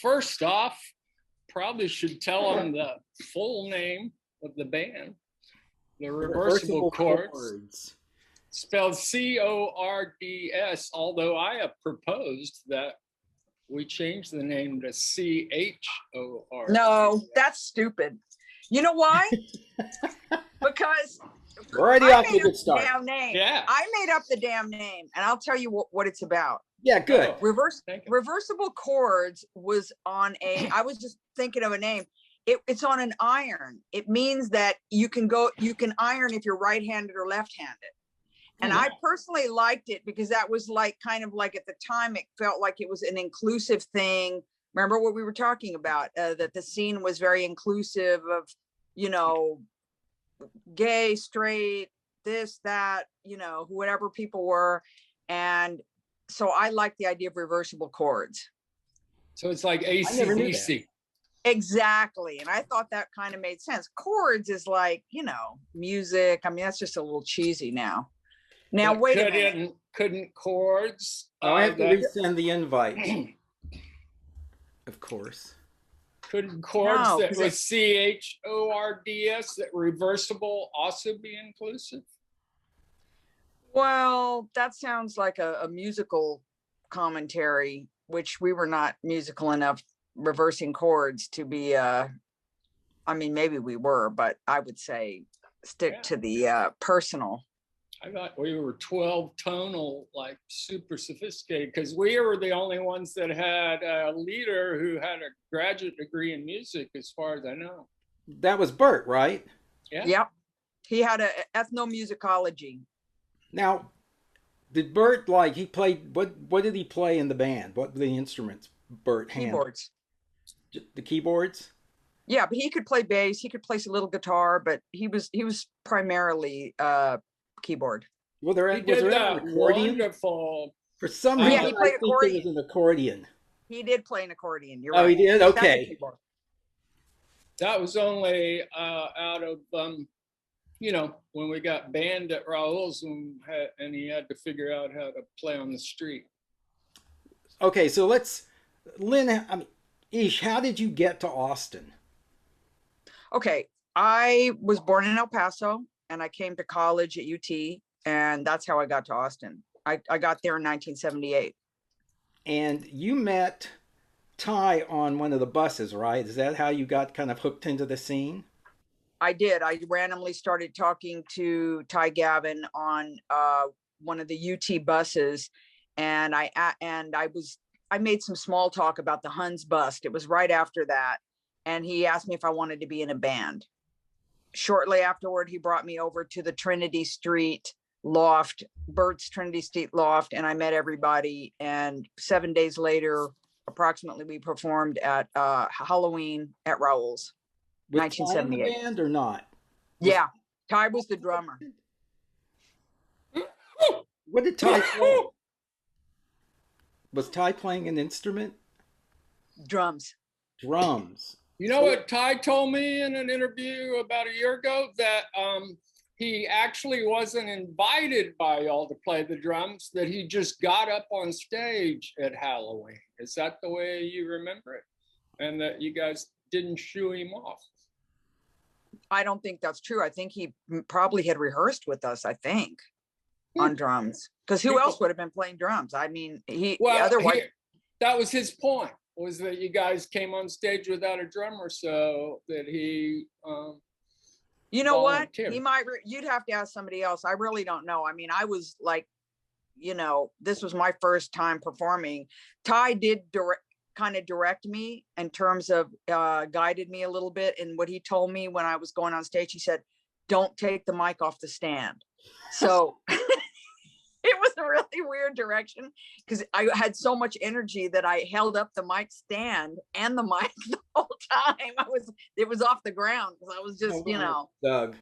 first off, probably should tell them the full name of the band, the Reversible Cords, spelled C-O-R-D-S, although I have proposed that we change the name to C-H-O-R. No, that's stupid. You know why? Because we're already off to a good start. Damn name. Yeah. I made up the damn name, and I'll tell you what it's about. Yeah, good. Reversible Cords was on I was just thinking of a name. It's on an iron. It means that you can iron if you're right-handed or left-handed. And I personally liked it because that was like kind of like at the time it felt like it was an inclusive thing. Remember what we were talking about, that the scene was very inclusive of, you know, gay, straight, this, that, you know, whatever people were. And so I like the idea of reversible chords. So it's like AC/DC. Exactly. And I thought that kind of made sense. Chords is like, you know, music. I mean, that's just a little cheesy now. Now, but wait a minute. Couldn't chords? I have to resend the invite. Of course. Couldn't chords that was C-H-O-R-D-S, that reversible, also be inclusive? Well, that sounds like a musical commentary, which we were not musical enough reversing chords to be, I mean, maybe we were, but I would say stick to the personal. I thought we were 12 tonal, like super sophisticated, because we were the only ones that had a leader who had a graduate degree in music, as far as I know. That was Bert, right? Yeah. Yep. He had a ethnomusicology. Now, did Bert, like, he played, what did he play in the band? What were the instruments Bert handled? Keyboards. The keyboards? Yeah, but he could play bass. He could play a little guitar, but he was primarily keyboard. Well, was there an accordion? Wonderful. For some reason, he played accordion. It was an accordion. He did play an accordion. You're right. Oh, he did? Okay. That was only out of, you know, when we got banned at Rauls, and he had to figure out how to play on the street. Okay, so Lynn, I mean, Ish, how did you get to Austin? Okay, I was born in El Paso, and I came to college at UT, and that's how I got to Austin. I got there in 1978. And you met Ty on one of the buses, right? Is that how you got kind of hooked into the scene? I did. I randomly started talking to Ty Gavin on one of the UT buses, and I made some small talk about the Huns bust. It was right after that, and he asked me if I wanted to be in a band. Shortly afterward, he brought me over to the Trinity Street loft, Bert's Trinity Street loft, and I met everybody. And 7 days later, approximately, we performed at Halloween at Rauls, 1978. Was Ty in the band or not? Yeah, Ty was the drummer. What did Ty play? Was Ty playing an instrument? Drums. Drums. You know what Ty told me in an interview about a year ago? That he actually wasn't invited by y'all to play the drums, that he just got up on stage at Halloween. Is that the way you remember it? And that you guys didn't shoo him off? I don't think that's true. I think he probably had rehearsed with us, I think, on drums. Because who else would have been playing drums? I mean, otherwise... that was his point, was that you guys came on stage without a drummer, so that he you know volunteered. What? He might, you'd have to ask somebody else. I really don't know. I mean, I was like, you know, this was my first time performing. Ty did kind of direct me in terms of guided me a little bit. And what he told me when I was going on stage, he said, don't take the mic off the stand. So it was a really weird direction, because I had so much energy that I held up the mic stand and the mic the whole time. It was off the ground, because I was just, you know. Doug.